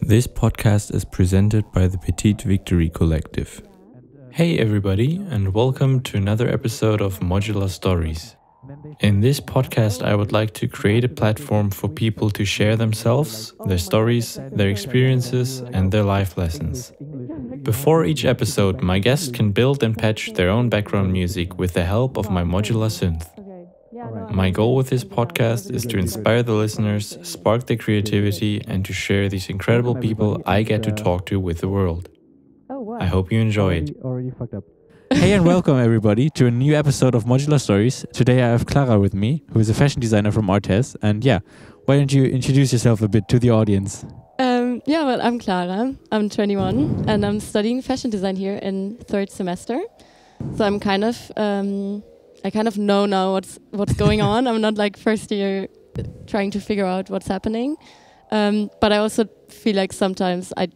This podcast is presented by the Petite Victory Collective. Hey everybody, and welcome to another episode of Modular Stories. In this podcast, I would like to create a platform for people to share themselves, their stories, their experiences, and their life lessons. Before each episode, my guest can build and patch their own background music with the help of my modular synth. My goal with this podcast is to inspire the listeners, spark their creativity, and to share these incredible people I get to talk to with the world. I hope you enjoy it. Already fucked up. Hey and welcome everybody to a new episode of Modular Stories. Today I have Clara with me, who is a fashion designer from Artes. And why don't you introduce yourself a bit to the audience? I'm Clara. I'm 21 and I'm studying fashion design here in third semester. So I'm I kind of know now what's going on. I'm not like first year trying to figure out what's happening. But I also feel like sometimes I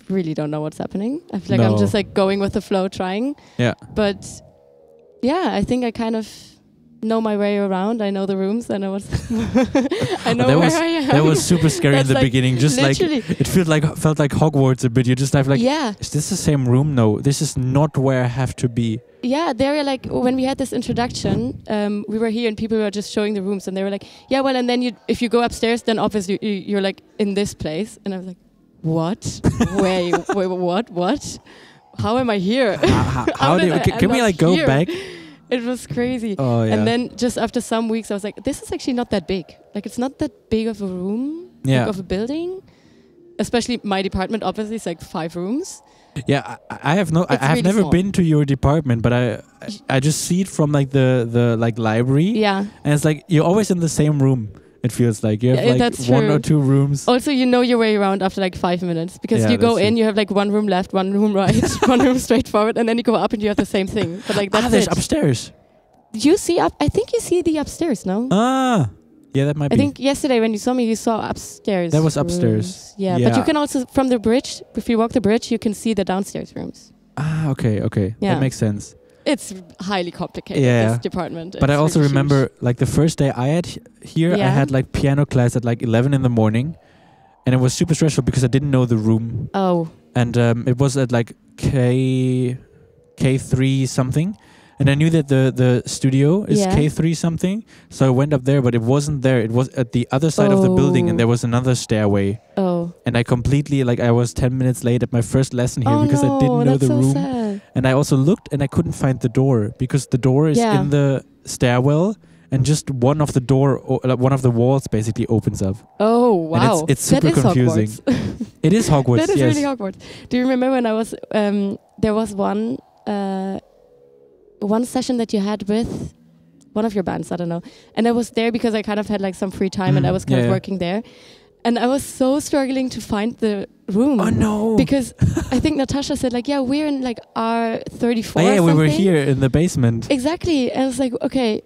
really don't know what's happening. I feel like I'm just like going with the flow, trying. Yeah. But I think I kind of know my way around. I know the rooms. I know what's I know where I am. That was super scary in the like beginning. Just literally. Like it felt like Hogwarts a bit. You just have like, is this the same room? No, this is not where I have to be. Yeah, they were like, when we had this introduction, we were here and people were just showing the rooms and they were like, and then if you go upstairs, then obviously you're like in this place. And I was like, what? wait, what? How am I here? Can we like go here? back? It was crazy. Oh, yeah. And then just after some weeks, I was like, this is actually not that big. Like, it's not that big of a room, like of a building. Especially my department, obviously, it's like 5 rooms. Yeah, I have never small. been to your department, but I just see it from like the like library. Yeah. And it's like you're always in the same room. It feels like you have like that's one true. or two rooms. Also, you know your way around after like 5 minutes because you go that's in, true. you have like one room left, one room right, one room straight forward, and then you go up and you have the same thing. But like that's there's it. upstairs. You see up? I think you see the upstairs, no? Yeah, that might be. I think yesterday when you saw me, you saw upstairs. That was upstairs. Rooms. Yeah, but you can also from the bridge. If you walk the bridge, you can see the downstairs rooms. Okay. Yeah. That makes sense. It's highly complicated. Yeah. This department. But I also really remember huge. like the first day I had here, I had like piano class at like 11 in the morning, and it was super stressful because I didn't know the room. Oh. And it was at like K3 something. And I knew that the studio is K3 something. So I went up there, but it wasn't there. It was at the other side of the building, and there was another stairway. Oh. And I completely, I was 10 minutes late at my first lesson here because I didn't know the room. Sad. And I also looked and I couldn't find the door because the door is in the stairwell and just one of the walls basically opens up. Oh, wow. And it's super confusing. It is Hogwarts, That is really Hogwarts. Do you remember when I was, there was one session that you had with one of your bands, I don't know. And I was there because I kind of had like some free time and I was kind of working there. And I was so struggling to find the room. Oh no. Because I think Natasha said like, we're in like R34 we were here in the basement. Exactly. And I was like, okay,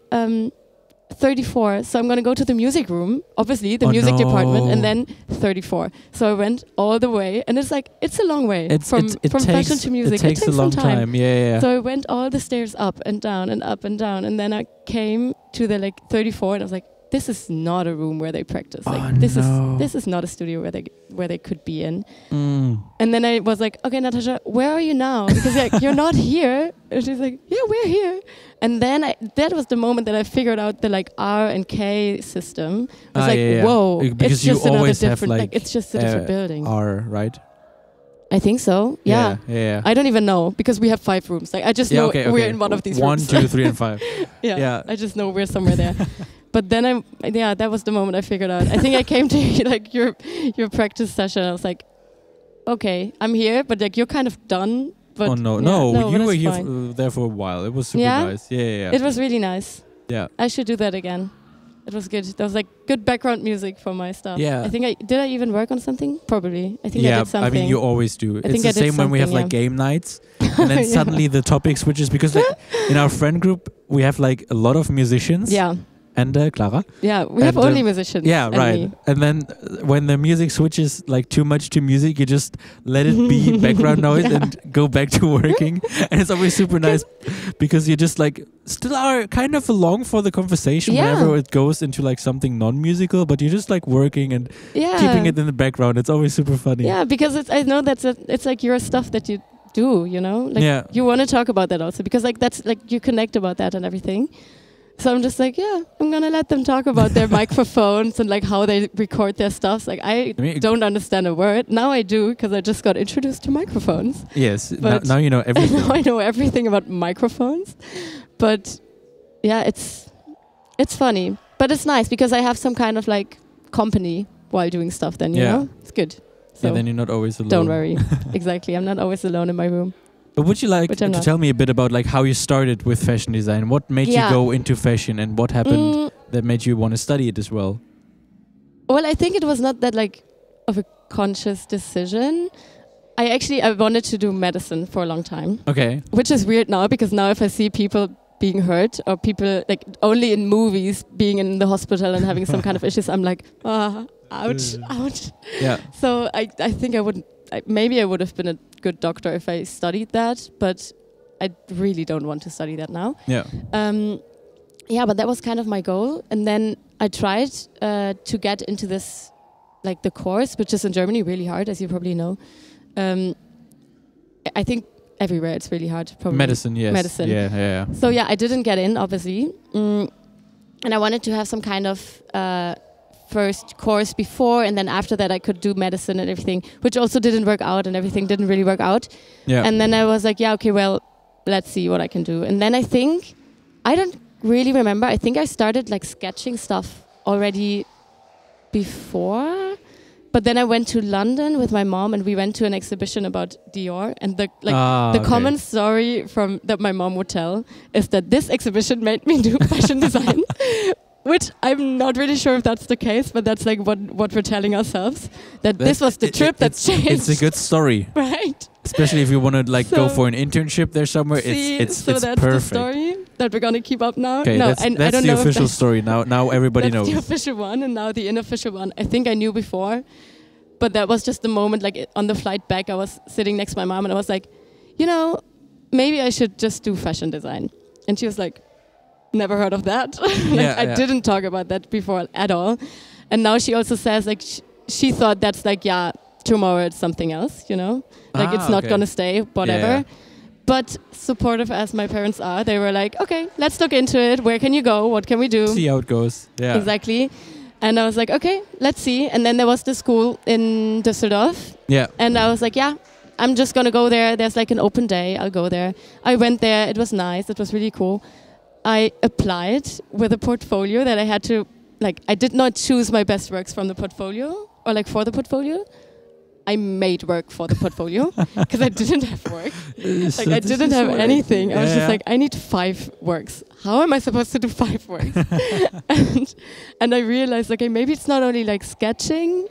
34. So I'm going to go to the music room, obviously the music department, and then 34. So I went all the way, and it's a long way from fashion to music. It takes a long time. Yeah. So I went all the stairs up and down and up and down, and then I came to the like 34, and I was like, this is not a room where they practice. Like this is not a studio where they could be in. And then I was like, okay, Natasha, where are you now? Because like you're not here. And she's like, yeah, we're here. And then that was the moment that I figured out the like R and K system. I was whoa, because it's just you another always different. have like it's just a different building. R, right? I think so. Yeah. I don't even know because we have 5 rooms. Like I just know we're in one of these rooms. 1, 2, 3, and 5. Yeah. I just know we're somewhere there. But then that was the moment I figured out. I think I came to like your practice session. I was like, okay, I'm here, but like you're kind of done. But you were here there for a while. It was super nice. Yeah. It was really nice. Yeah. I should do that again. It was good. There was like good background music for my stuff. Yeah. I think did I even work on something? Probably. I think I did something. I mean, you always do. It's the same when we have like game nights, and then suddenly the topic switches because like, in our friend group we have like a lot of musicians. Yeah. and Clara. Yeah, we have only musicians. Yeah, right. Me. And then when the music switches like too much to music, you just let it be background noise and go back to working. And it's always super nice because you just like still are kind of along for the conversation whenever it goes into like something non-musical, but you're just like working and keeping it in the background. It's always super funny. Yeah, because I know it's like your stuff that you do, you know? Like you want to talk about that also because like that's like you connect about that and everything. So I'm just like, I'm going to let them talk about their microphones and like how they record their stuff. Like I don't understand a word. Now I do because I just got introduced to microphones. Yes, now you know everything. Now I know everything about microphones. But yeah, it's funny. But it's nice because I have some kind of like company while doing stuff then, you know? It's good. So then you're not always alone. Don't worry. Exactly. I'm not always alone in my room. But would you like to tell me a bit about like how you started with fashion design? What made you go into fashion and what happened that made you want to study it as well? Well, I think it was not that like of a conscious decision. I wanted to do medicine for a long time. Okay. Which is weird now because now if I see people being hurt or people like only in movies being in the hospital and having some kind of issues, I'm like, ouch. Yeah. So I think maybe I would have been a good doctor if I studied that, but I really don't want to study that now. Yeah. But that was kind of my goal. And then I tried to get into this, like the course, which is in Germany really hard, as you probably know. I think everywhere it's really hard. Probably. Medicine, yes. Medicine. Yeah. So I didn't get in, obviously. And I wanted to have some kind of first course before, and then after that I could do medicine and everything, which also didn't work out, and everything didn't really work out. Yeah. And then I was like, let's see what I can do. And then I don't really remember. I think I started like sketching stuff already before. But then I went to London with my mom and we went to an exhibition about Dior. And the common story that my mom would tell is that this exhibition made me do fashion design. Which I'm not really sure if that's the case, but that's like what we're telling ourselves. That this was the trip that changed. It's a good story. Right. Especially if you want to go for an internship there somewhere. It's that's perfect. The story that we're going to keep up now. Okay, no, that's I don't the know official story. Now everybody knows. That's the official one, and now the unofficial one. I think I knew before, but that was just the moment, like on the flight back, I was sitting next to my mom and I was like, maybe I should just do fashion design. And she was like, never heard of that. I didn't talk about that before at all. And now she also says like she thought that's like, tomorrow it's something else, like it's not gonna stay, whatever. Yeah. But supportive as my parents are, they were like, okay, let's look into it. Where can you go? What can we do? See how it goes. Yeah. Exactly. And I was like, okay, let's see. And then there was the school in Düsseldorf. Yeah. And I was like, I'm just gonna go there. There's like an open day. I'll go there. I went there. It was nice. It was really cool. I applied with a portfolio that I had to, I did not choose my best works from the portfolio or for the portfolio. I made work for the portfolio because I didn't have work. I didn't have anything. I was just like, I need 5 works. How am I supposed to do 5 works? and I realized, okay, maybe it's not only sketching,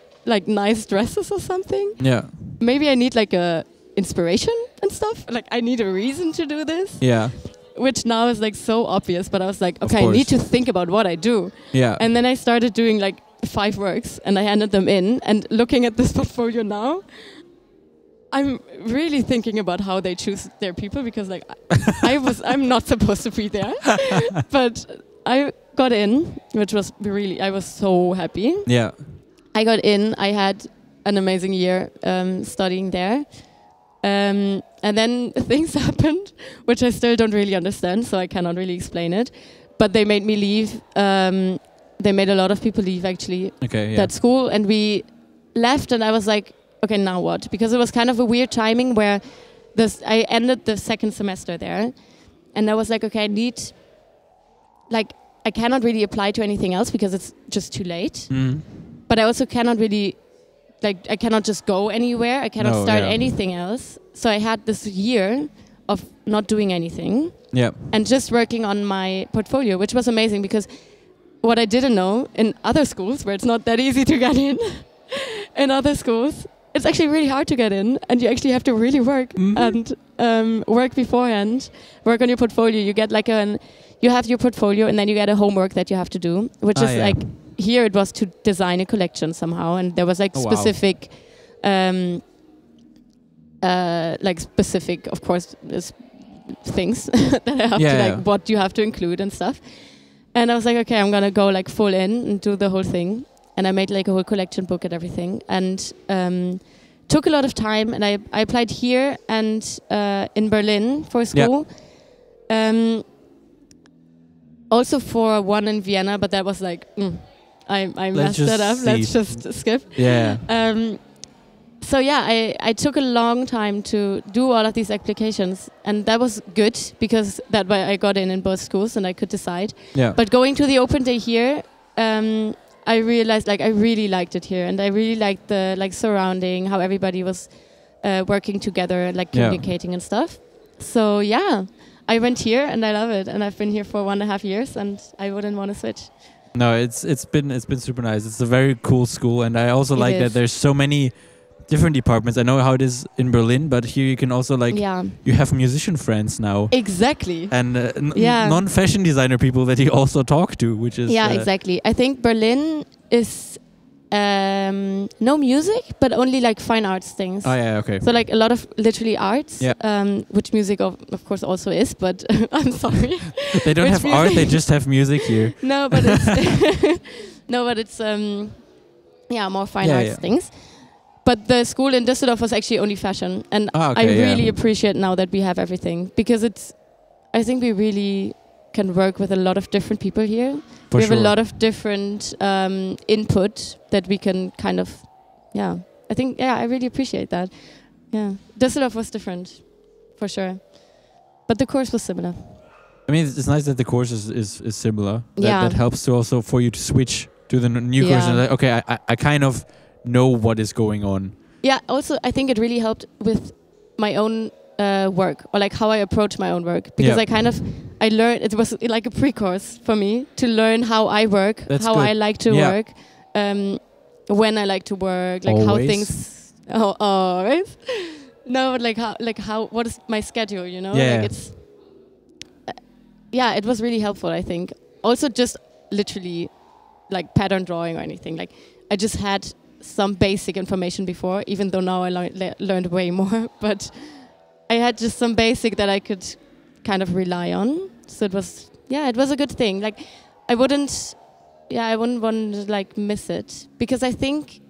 nice dresses or something. Yeah. Maybe I need a inspiration and stuff. I need a reason to do this. Yeah. Which now is so obvious, but I was like, okay, I need to think about what I do. Yeah. And then I started doing 5 works and I handed them in, and looking at this portfolio now, I'm really thinking about how they choose their people, because I'm not supposed to be there. But I got in, which was I was so happy. Yeah. I got in, I had an amazing year studying there. And then things happened, which I still don't really understand, so I cannot really explain it. But they made me leave. They made a lot of people leave, actually, that school. And we left, and I was like, okay, now what? Because it was kind of a weird timing where I ended the 2nd semester there. And I was like, okay, I cannot really apply to anything else because it's just too late. Mm. But I also cannot really... I cannot just go anywhere. I cannot start anything else. So I had this year of not doing anything. Yeah. And just working on my portfolio, which was amazing, because what I didn't know in other schools, where it's not that easy to get in other schools, it's actually really hard to get in, and you actually have to really work and work beforehand, work on your portfolio. You get you have your portfolio and then you get a homework that you have to do, which is like, here it was to design a collection somehow, and there was like specific, specific, of course, things that I have to like what you have to include and stuff. And I was like, okay, I'm gonna go like full in and do the whole thing. And I made like a whole collection book and everything, and took a lot of time. And I applied here and in Berlin for school. Also for one in Vienna, but that was like, I messed that up. Let's just skip. Yeah. So yeah, I took a long time to do all of these applications, and that was good because that way I got in both schools and I could decide. Yeah. But going to the open day here, I realized like I really liked it here, and I really liked the like surrounding, how everybody was working together and like communicating and stuff. So yeah, I went here and I love it, and I've been here for 1.5 years, and I wouldn't want to switch. No, it's been super nice. It's a very cool school, and I also like that there's so many different departments. I know how it is in Berlin, but here you can also like you have musician friends now. Exactly. And non-fashion designer people that you also talk to, which is exactly. I think Berlin is no music, but only like fine arts things. Oh yeah, okay. So like a lot of literally arts, which music of course also is, but I'm sorry. They don't have art, they just have music here. No, but it's more fine arts things. But the school in Düsseldorf was actually only fashion, and I really appreciate now that we have everything, because I think we really can work with a lot of different people here. We have a lot of different input that we can kind of, I think, I really appreciate that. Yeah, Düsseldorf was different, for sure, but the course was similar. I mean, it's nice that the course is similar. That helps to also for you to switch to the new course and like, okay, I kind of know what is going on. Yeah, also I think it really helped with my own work, or like how I approach my own work, because I learned, it was like a pre-course for me to learn how I work, I like to work, when I like to work, like how things always. No, but like how what is my schedule, you know? Yeah. Like it's it was really helpful, I think. Also just literally like pattern drawing or anything. Like I just had some basic information before, even though now I learned way more, but I had just some basic that I could kind of rely on. So it was a good thing. Like I wouldn't want to like miss it, because I think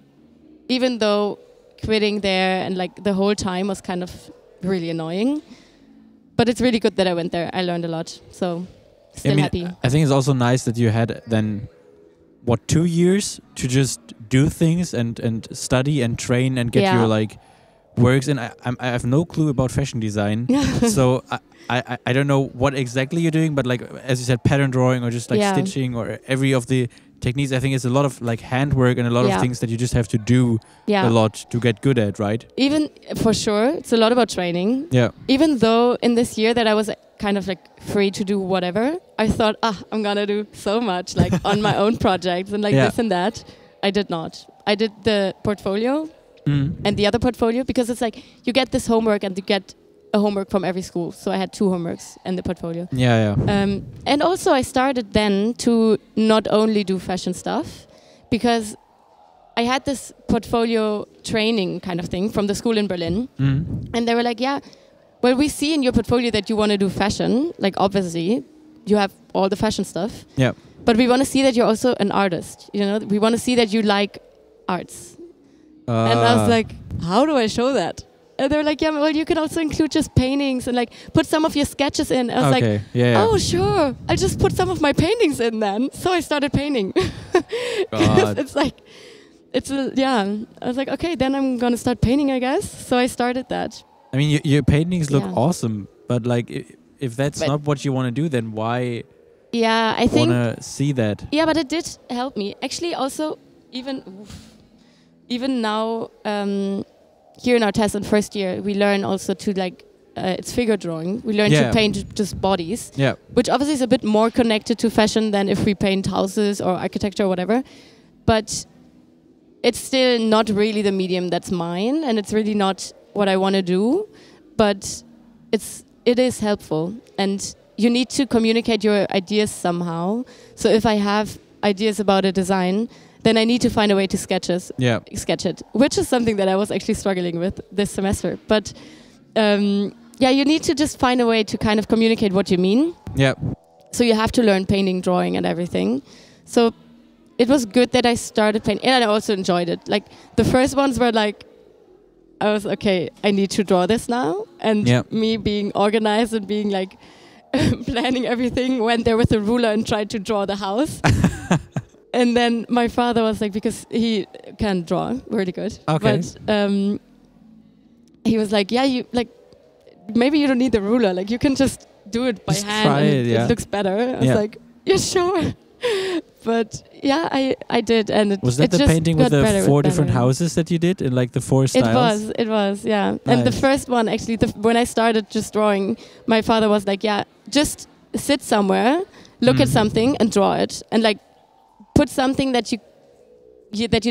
even though quitting there and like the whole time was kind of really annoying, but it's really good that I went there. I learned a lot, so still happy. I think it's also nice that you had then 2 years to just do things and study and train and get your like works. And I have no clue about fashion design, so I don't know what exactly you're doing, but like as you said, pattern drawing or just like stitching or every of the techniques. I think it's a lot of like handwork and a lot of things that you just have to do a lot to get good at, right? Even for sure, it's a lot about training. Yeah. Even though in this year that I was kind of like free to do whatever, I thought, I'm gonna do so much like on my own projects and like this and that. I did not. I did the portfolio and the other portfolio, because it's like you get this homework and you get a homework from every school. So I had 2 homeworks in the portfolio. And also I started then to not only do fashion stuff, because I had this portfolio training kind of thing from the school in Berlin. And they were like, well, we see in your portfolio that you want to do fashion. Like obviously you have all the fashion stuff. Yeah. But we want to see that you're also an artist. You know, we want to see that you like arts. And I was like, how do I show that? And they were like, well, you can also include just paintings and like put some of your sketches in. I was like, oh, sure. I'll just put some of my paintings in then. So I started painting. It's like, I was like, okay, then I'm going to start painting, I guess. So I started that. I mean, your paintings look awesome, but like if that's not what you want to do, then why I think want to see that? Yeah, but it did help me. Actually, also, even now, here in our test in first year, we learn also to like, it's figure drawing. We learn to paint just bodies, which obviously is a bit more connected to fashion than if we paint houses or architecture or whatever. But it's still not really the medium that's mine, and it's really not what I want to do. But it is helpful, and you need to communicate your ideas somehow. So if I have ideas about a design, then I need to find a way to sketch it, which is something that I was actually struggling with this semester. But you need to just find a way to kind of communicate what you mean. Yeah. So you have to learn painting, drawing, and everything. So it was good that I started painting, and I also enjoyed it. Like the first ones were like, I was okay, I need to draw this now. And me being organized and being like planning everything, went there with a ruler and tried to draw the house. And then my father was like, because he can draw really good. Okay. But he was like, maybe you don't need the ruler. Like you can just do it by hand and it looks better. I was like, yeah, sure. But yeah, I did, and was that the painting with the 4 different houses that you did in like the 4 styles? It was, yeah. Nice. And the first one, actually, when I started just drawing, my father was like, yeah, just sit somewhere, look at something, and draw it, and like put something that you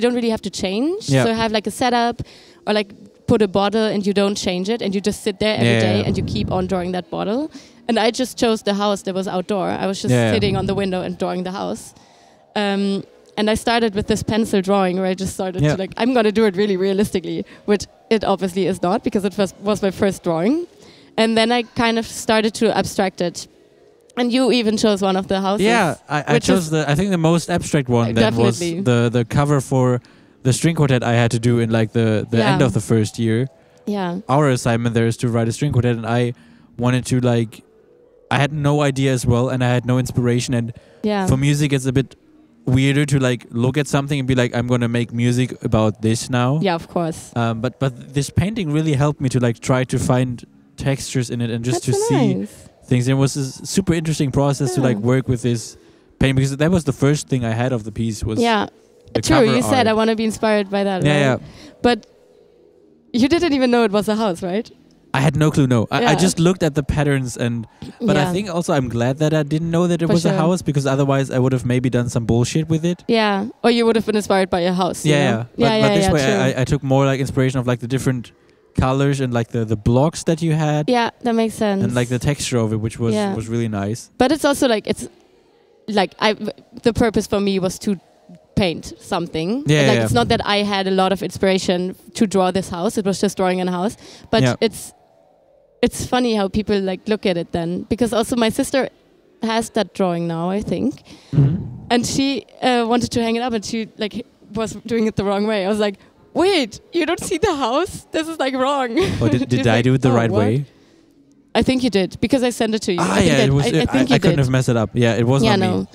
don't really have to change. Yeah. So have like a setup, or like put a bottle and you don't change it, and you just sit there every day and you keep on drawing that bottle. And I just chose the house that was outdoor. I was just sitting on the window and drawing the house. And I started with this pencil drawing where I just started to like, I'm going to do it really realistically, which it obviously is not, because it was my first drawing. And then I kind of started to abstract it. And you even chose one of the houses. Yeah, I chose I think the most abstract one. That was the cover for the string quartet I had to do in like the end of the first year. Yeah. Our assignment there is to write a string quartet, and I wanted to like, I had no idea as well, and I had no inspiration. And for music, it's a bit weirder to like look at something and be like, I'm gonna make music about this now. Yeah, of course. But this painting really helped me to like try to find textures in it and just see things. It was a super interesting process to like work with this painting, because that was the first thing I had of the piece. Was the true. You art. said I want to be inspired by that. Yeah, right? But you didn't even know it was a house, right? I had no clue. No, I just looked at the patterns, but I think also I'm glad that I didn't know that it was a house, because otherwise I would have maybe done some bullshit with it. Yeah, or you would have been inspired by a house. But this way I took more like inspiration of like the different colors and like the blocks that you had. Yeah, that makes sense. And like the texture of it, which was really nice. But it's also like the purpose for me was to paint something. It's not that I had a lot of inspiration to draw this house. It was just drawing a house. But it's funny how people like look at it then, because also my sister has that drawing now, I think, and she wanted to hang it up, and she like was doing it the wrong way. I was like, wait, you don't see the house? This is like wrong. Oh, did I do it the right way? I think you did, because I sent it to you. I think I couldn't have messed it up. Yeah, it was not me.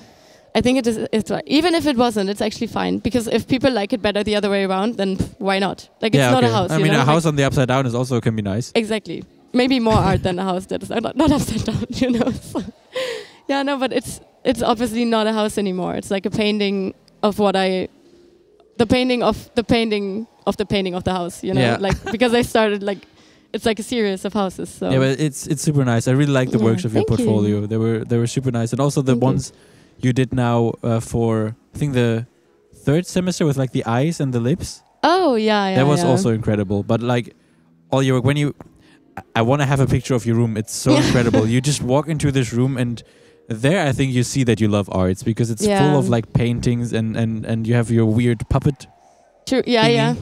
I think it's right. Even if it wasn't, it's actually fine, because if people like it better the other way around, then why not? Like it's not a house. I mean, a house on the upside down is also can be nice. Exactly. Maybe more art than a house that is not upside down, you know. So, but it's obviously not a house anymore. It's like a painting of the painting of the painting of the painting of the house, you know. Yeah. Like because I started like it's like a series of houses. So yeah, but it's super nice. I really like the works of your portfolio. You. They were super nice, and also the ones you did now for I think the 3rd semester with like the eyes and the lips. Oh yeah. That was also incredible. But like all your work, I want to have a picture of your room. It's so incredible. You just walk into this room, and there I think you see that you love arts, because it's full of like paintings and you have your weird puppet. True. Yeah.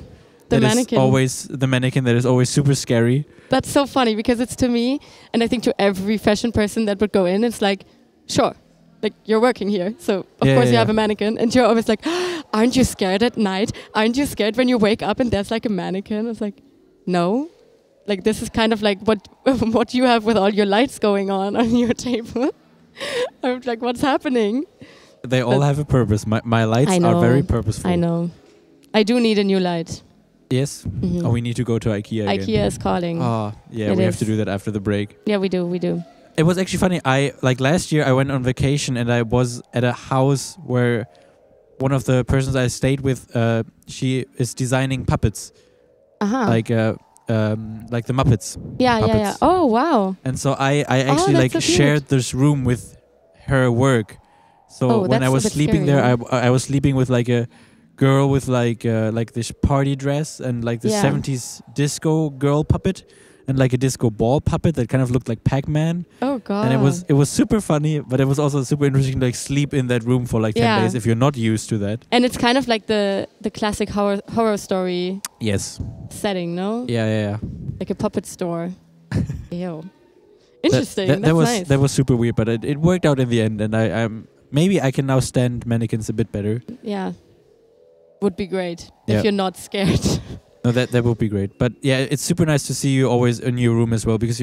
The mannequin. Always the mannequin that is always super scary. That's so funny, because it's to me, and I think to every fashion person that would go in, it's like, sure, like you're working here, so of course you have a mannequin, and you're always like, aren't you scared at night? Aren't you scared when you wake up and there's like a mannequin? It's like, no. Like this is kind of like what you have with all your lights going on your table. I'm like, what's happening? They all have a purpose. My lights are very purposeful. I know. I do need a new light. Yes. Oh, we need to go to IKEA again. IKEA is calling. Oh, yeah, we have to do that after the break. Yeah, we do. It was actually funny. Last year I went on vacation, and I was at a house where one of the persons I stayed with, she is designing puppets. Like the Muppets. Yeah. Oh, wow. And so I actually like shared this room with her work. So when I was sleeping there, I was sleeping with like a girl with like this party dress and like the 70s disco girl puppet. and like a disco ball puppet that kind of looked like Pac-Man. Oh god. And it was super funny, but it was also super interesting to like sleep in that room for like 10 days if you're not used to that. And it's kind of like the classic horror story setting, no? Yeah. Like a puppet store. Ew. Interesting. That was super weird, but it worked out in the end, and I'm maybe I can now stand mannequins a bit better. Yeah. Would be great if you're not scared. No, that would be great. But yeah, it's super nice to see you always in your room as well, because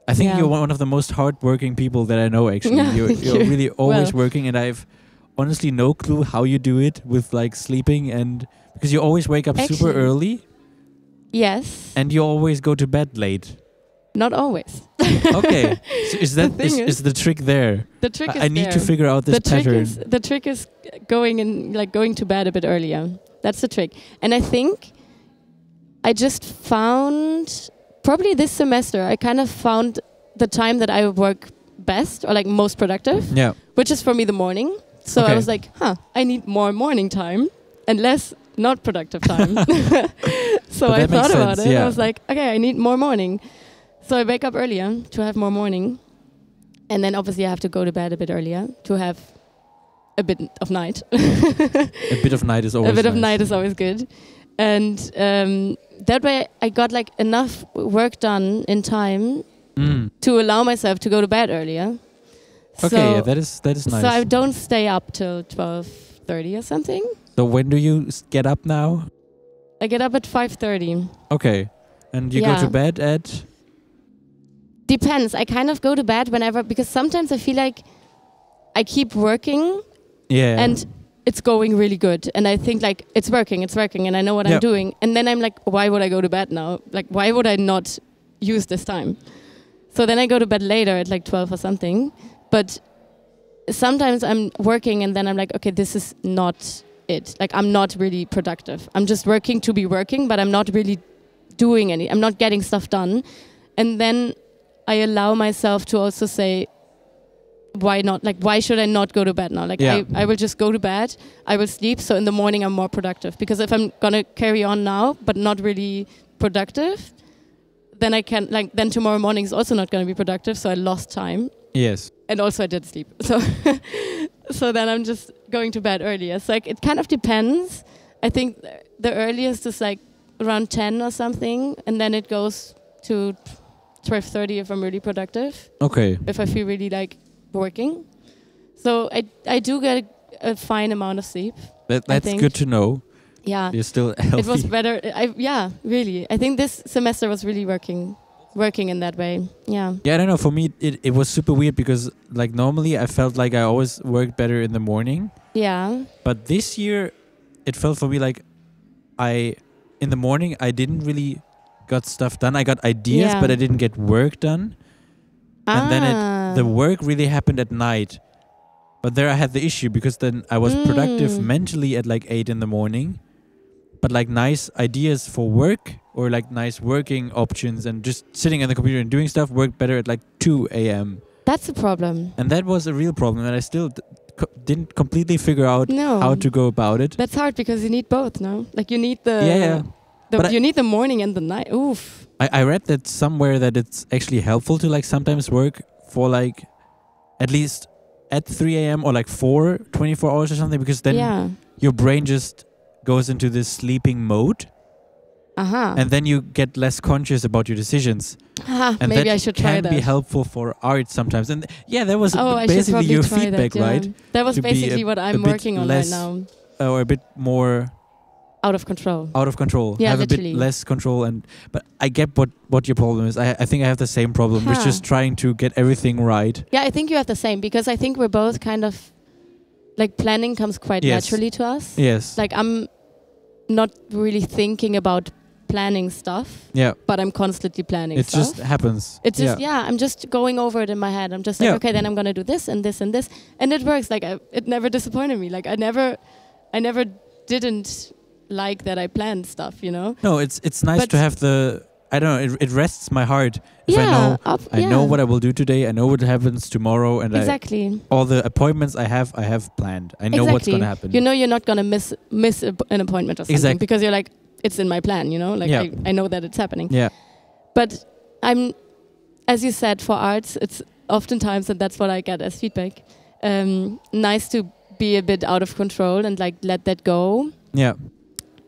I think you're one of the most hardworking people that I know, actually. You're really always working, and I've honestly no clue how you do it with like sleeping, and because you always wake up super early. Yes. And you always go to bed late. Not always. Okay. So is the trick there? The trick is I need to figure out this pattern. The trick is going to bed a bit earlier. That's the trick. And I think I just found, probably this semester, I kind of found the time that I work best or like most productive. Yeah. Which is for me the morning. So I was like, I need more morning time and less not productive time. So I thought about it. I was like, okay, I need more morning. So I wake up earlier to have more morning. And then obviously I have to go to bed a bit earlier to have a bit of night. A bit of night is always of night is always good. And that way I got like enough work done in time to allow myself to go to bed earlier. Okay, that is nice. So I don't stay up till 12:30 or something. So when do you get up now? I get up at 5:30. Okay. And you go to bed at? Depends. I kind of go to bed whenever, because sometimes I feel like I keep working and it's going really good. And I think like it's working and I know what I'm doing. And then I'm like, why would I go to bed now? Like, why would I not use this time? So then I go to bed later at like 12 or something. But sometimes I'm working and then I'm like, okay, this is not it. Like, I'm not really productive. I'm just working to be working, but I'm not really doing I'm not getting stuff done. And then I allow myself to also say, why not? Like, why should I not go to bed now? Like, I will just go to bed, I will sleep, so in the morning I'm more productive. Because if I'm going to carry on now, but not really productive, then then tomorrow morning is also not going to be productive, so I lost time. Yes. And also I did sleep. So then I'm just going to bed earlier. So like, it kind of depends. I think the earliest is like around 10 or something, and then it goes to 12:30 if I'm really productive. Okay. If I feel really like working. So I do get a fine amount of sleep. That's good to know. Yeah. You're still healthy. It was better. Really. I think this semester was really working in that way. Yeah. Yeah, I don't know. For me, it was super weird because like normally I felt like I always worked better in the morning. Yeah. But this year, it felt for me like in the morning, I didn't really got stuff done. I got ideas, but I didn't get work done. And then the work really happened at night. But there I had the issue because then I was productive mentally at like 8 in the morning. But like nice ideas for work or like nice working options and just sitting on the computer and doing stuff worked better at like 2 a.m. That's a problem. And that was a real problem. And I still didn't completely figure out how to go about it. That's hard because you need both, no? Like you need you need the morning and the night. Oof. I read that somewhere that it's actually helpful to like sometimes work for like at least at 3 a.m. or like 24 hours or something, because then your brain just goes into this sleeping mode. And then you get less conscious about your decisions. And maybe I should try that. Can be helpful for art sometimes. And that was basically your feedback, right? That was basically what I'm working on right now. Or a bit more out of control. Yeah, have literally. A bit less control. But I get what your problem is. I think I have the same problem. We're just trying to get everything right. Yeah, I think you have the same, because I think we're both kind of like planning comes quite naturally to us. Yes. Like I'm not really thinking about planning stuff. Yeah. But I'm constantly planning stuff. It just happens. It's just I'm just going over it in my head. I'm just like, okay, then I'm gonna do this and this and this, and it works. Like it never disappointed me. Like I never didn't like that I planned stuff, you know. No, it's nice to have the. I don't know. It rests my heart if I know what I will do today. I know what happens tomorrow, and all the appointments I have planned. I know what's gonna happen. You know, you're not gonna miss an appointment or something because you're like, it's in my plan. You know, like I know that it's happening. Yeah. But as you said, for arts, it's oftentimes, and that's what I get as feedback, nice to be a bit out of control and like let that go. Yeah.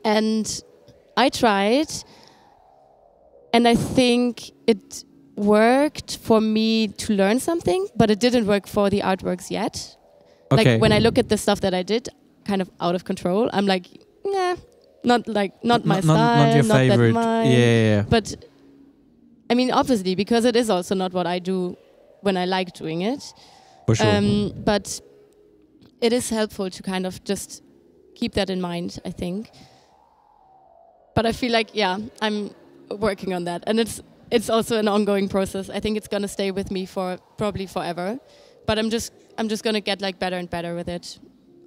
And I tried, and I think it worked for me to learn something, but it didn't work for the artworks yet. Okay. Like when I look at the stuff that I did, kind of out of control, I'm like, nah, not my style, not your favorite. That mine. Yeah. But I mean, obviously, because it is also not what I do when I like doing it. For sure. But it is helpful to kind of just keep that in mind, I think. But I feel like, yeah, I'm working on that, and it's also an ongoing process. I think it's gonna stay with me for probably forever. But I'm just gonna get like better and better with it.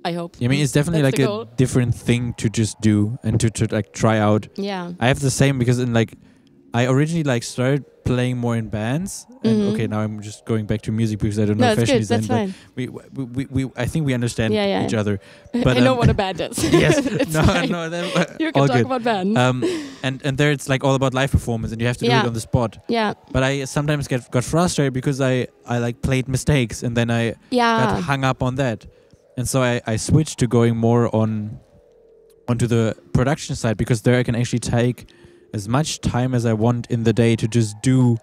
I hope. I mean, it's definitely That's like the goal. a different thing to just do and to like try out. Yeah. I have the same because in like I originally like started playing more in bands, and okay, now I'm just going back to music because I don't know No, it's fashion good. design. That's but fine. I think we understand each other. But I know what a band is. Yes, It's no, fine. no, You all can talk good. about bands. And there it's like all about live performance, and you have to do it on the spot. Yeah. But I sometimes got frustrated because I like played mistakes, and then I got hung up on that, and so I switched to going more onto the production side, because there I can actually take as much time as I want in the day to just do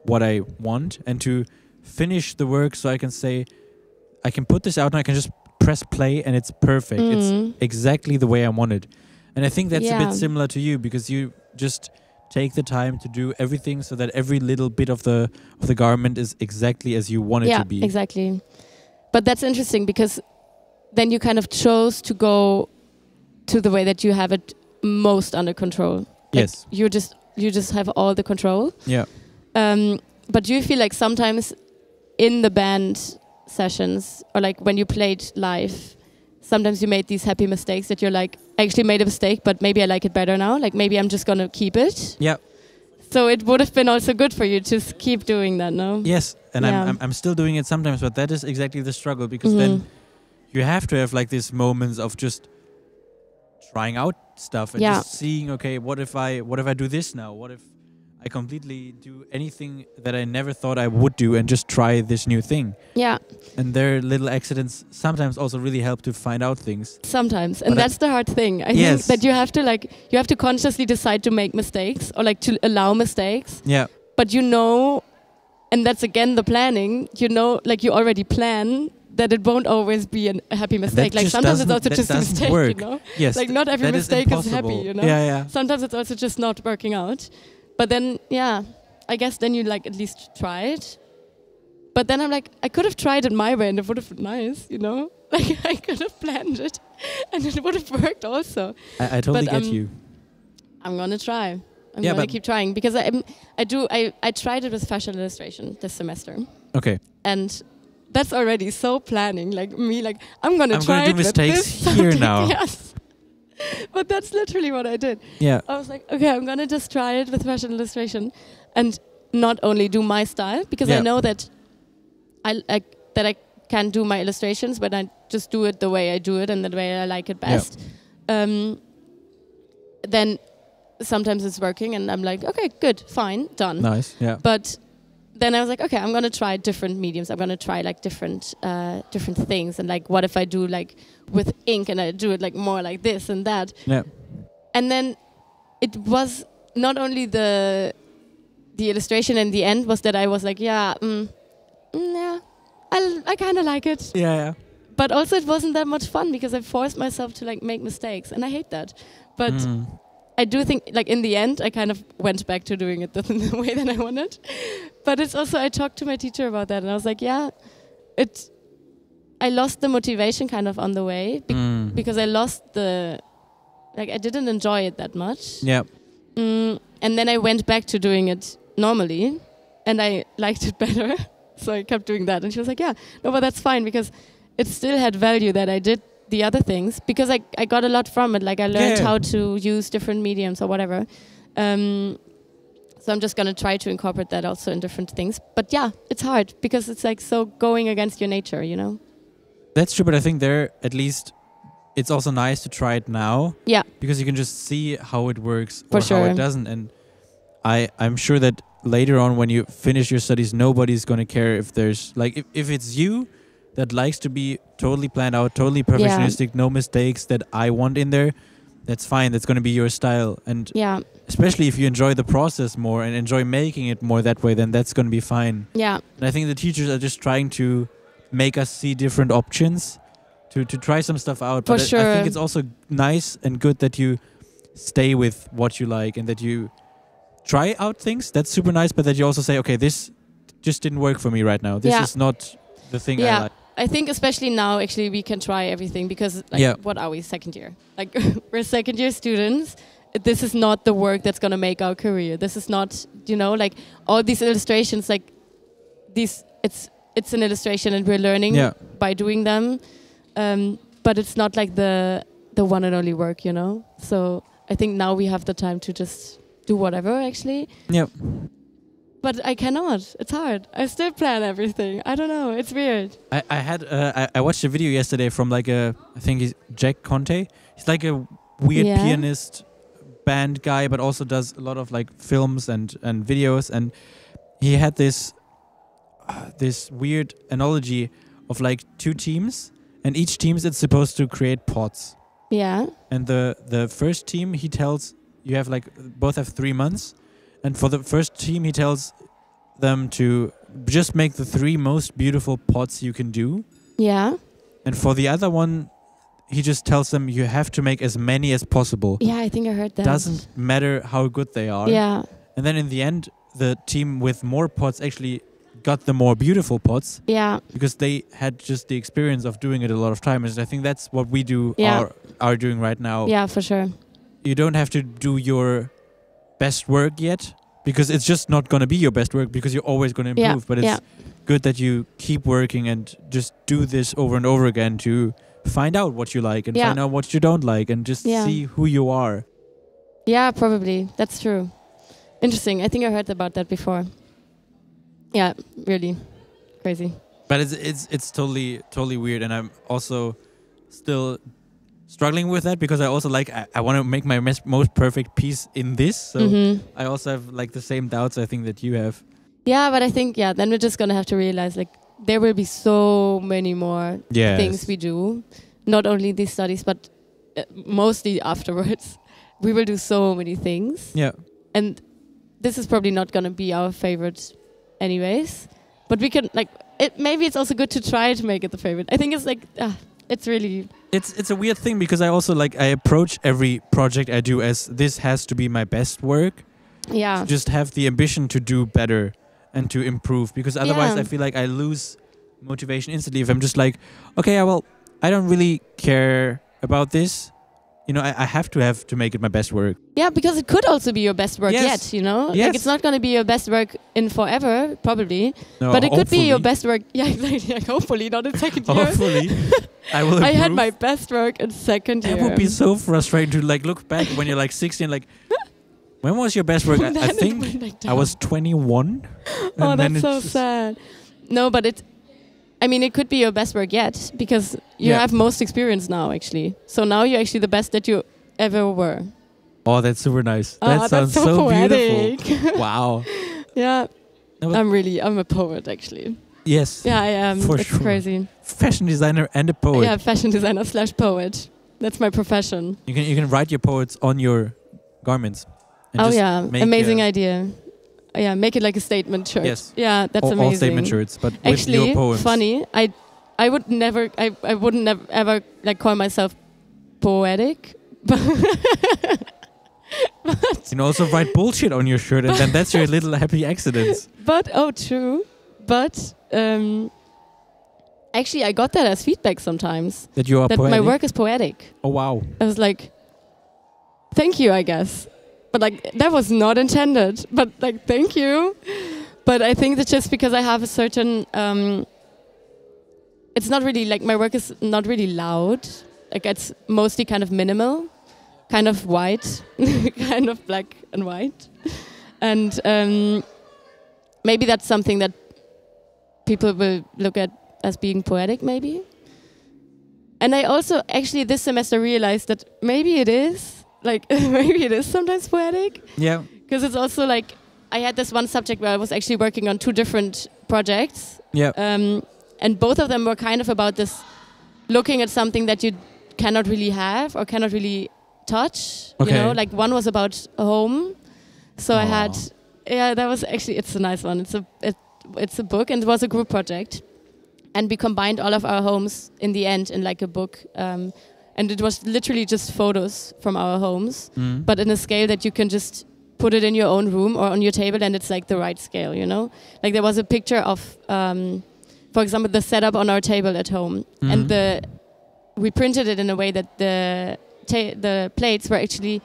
what I want and to finish the work, so I can say I can put this out and I can just press play and it's perfect. It's exactly the way I want it. And I think that's a bit similar to you, because you just take the time to do everything so that every little bit of the garment is exactly as you want it to be. Yeah, exactly. But that's interesting, because then you kind of chose to go to the way that you have it most under control. Like Yes. You just have all the control. Yeah. But do you feel like sometimes in the band sessions, or like when you played live, sometimes you made these happy mistakes that you're like, I actually made a mistake, but maybe I like it better now. Like maybe I'm just gonna keep it. Yeah. So it would have been also good for you to keep doing that, no? Yes, and Yeah. I'm still doing it sometimes, but that is exactly the struggle, because then you have to have like these moments of just trying out stuff and just seeing, okay, what if I do this now? What if I completely do anything that I never thought I would do and just try this new thing? Yeah. And their little accidents sometimes also really help to find out things. Sometimes, and But that's the hard thing. I think that you have to consciously decide to make mistakes, or like to allow mistakes. Yeah. But and that's again the planning. Like you already plan that it won't always be a happy mistake. Like sometimes it's also just a mistake, work. Yes. Like not every mistake is happy, Yeah. Sometimes it's also just not working out. But then, I guess then you like at least tried. But then I'm like, I could have tried it my way and it would have been nice, Like I could have planned it and it would have worked also. I totally get you. I'm gonna try. I'm gonna keep trying, because I tried it with fashion illustration this semester. Okay. And that's already so planning, like me, like I'm gonna try do it with mistakes this here subject. now. Yes. But that's literally what I did. Yeah. I was like, okay, I'm gonna just try it with fashion illustration, and not only do my style, because I know that I can do my illustrations, but I just do it the way I do it and the way I like it best. Then sometimes it's working, and I'm like, okay, good, fine, done. Nice. Yeah. But then I was like, okay, I'm gonna try different mediums. I'm gonna try like different things, and like, what if I do like with ink and I do it like more like this and that? Yeah. And then it was not only the illustration in the end was that I was like, yeah, I kind of like it. Yeah. But also it wasn't that much fun, because I forced myself to like make mistakes, and I hate that. But I do think, like, in the end, I kind of went back to doing it the way that I wanted. But it's also, I talked to my teacher about that, and I was like, yeah, I lost the motivation kind of on the way, because I lost I didn't enjoy it that much. Yeah. And then I went back to doing it normally, and I liked it better. So I kept doing that. And she was like, yeah, no, but that's fine, because it still had value that I did the other things, because I got a lot from it. Like I learned how to use different mediums or whatever. So I'm just going to try to incorporate that also in different things. But yeah, it's hard, because it's like so going against your nature, That's true, but I think there, at least, it's also nice to try it now. Yeah. Because you can just see how it works For or sure. how it doesn't. And I'm sure that, later on when you finish your studies, nobody's going to care if there's like if it's you that likes to be totally planned out, totally perfectionistic, no mistakes that I want in there, that's fine. That's going to be your style. And especially if you enjoy the process more and enjoy making it more that way, then that's going to be fine. Yeah. And I think the teachers are just trying to make us see different options to try some stuff out. For but sure. I think it's also nice and good that you stay with what you like and that you try out things. That's super nice. But that you also say, okay, this just didn't work for me right now. This is not the thing I like. I think especially now, actually, we can try everything because, what are we, second year? Like, we're second year students. This is not the work that's going to make our career. This is not, like all these illustrations, like these, it's an illustration and we're learning by doing them. But it's not like the one and only work, So I think now we have the time to just do whatever, actually. Yeah. But I cannot. It's hard. I still plan everything. I don't know. It's weird. I watched a video yesterday from I think he's Jack Conte. He's like a weird pianist band guy, but also does a lot of like films and videos. And he had this weird analogy of like two teams, and each team is supposed to create pots. Yeah. And the first team, he tells you have both have 3 months. And for the first team, he tells them to just make the 3 most beautiful pots you can do. Yeah. And for the other one, he just tells them you have to make as many as possible. Yeah, I think I heard that. Doesn't matter how good they are. Yeah. And then in the end, the team with more pots actually got the more beautiful pots. Yeah. Because they had just the experience of doing it a lot of times. And I think that's what we are doing right now. Yeah, for sure. You don't have to do your best work yet, because it's just not going to be your best work, because you're always going to improve. But it's good that you keep working and just do this over and over again to find out what you like and find out what you don't like and just see who you are. Yeah, probably. That's true. Interesting. I think I heard about that before. Yeah, really crazy. But it's totally weird, and I'm also still struggling with that, because I also I want to make my most perfect piece in this. So I also have the same doubts I think that you have. Yeah, but I think then we're just gonna have to realize there will be so many more things we do. Not only these studies, but mostly afterwards. We will do so many things. Yeah. And this is probably not gonna be our favorite anyways. But we can maybe it's also good to try to make it the favorite. I think it's it's really... It's a weird thing, because I also I approach every project I do as this has to be my best work. Yeah. To just have the ambition to do better and to improve, because otherwise I feel like I lose motivation instantly if I'm just okay, well, I don't really care about this. I have to make it my best work. Yeah, because it could also be your best work Yes. yet, Yes. It's not going to be your best work in forever, probably. No, but it could be hopefully. your best work. Yeah, hopefully, not in second year. Hopefully. I will improve. I had my best work in second year. It would be so frustrating to look back when you're 16, when was your best work? I think I was 21. Oh, that's so sad. No, but it could be your best work yet, because you have most experience now, actually. So now you're actually the best that you ever were. Oh, that's super nice. That sounds so beautiful. Wow. Yeah. I'm a poet, actually. Yes. Yeah, I am. For it's sure. crazy. Fashion designer and a poet. Yeah, fashion designer / poet. That's my profession. You can write your poets on your garments. And amazing idea. Yeah, make it like a statement shirt. Yes. Yeah, that's amazing. All statement shirts, but actually, with your poems. Funny. I would never. I wouldn't ever call myself poetic, but you can also write bullshit on your shirt, and then that's your little happy accidents. But true. But actually, I got that as feedback sometimes. That you are that poetic? My work is poetic. Oh wow! I was thank you, I guess. But that was not intended. But thank you. But I think that's just because I have a certain. It's not really my work is not really loud. It's mostly kind of minimal, kind of white, kind of black and white, and maybe that's something that people will look at as being poetic, maybe. And I also actually this semester realized that maybe it is. Maybe it is sometimes poetic. Yeah. Because it's also I had this one subject where I was actually working on 2 different projects. Yeah. And both of them were kind of about this, looking at something that you cannot really have or cannot really touch. Okay. You know, like one was about a home. So I had, that was actually, it's a nice one. It's a book, and it was a group project. And we combined all of our homes in the end in like a book. And it was literally just photos from our homes, but in a scale that you can just put it in your own room or on your table, and it's like the right scale, you know? Like there was a picture of, for example, the setup on our table at home. And we printed it in a way that the plates were actually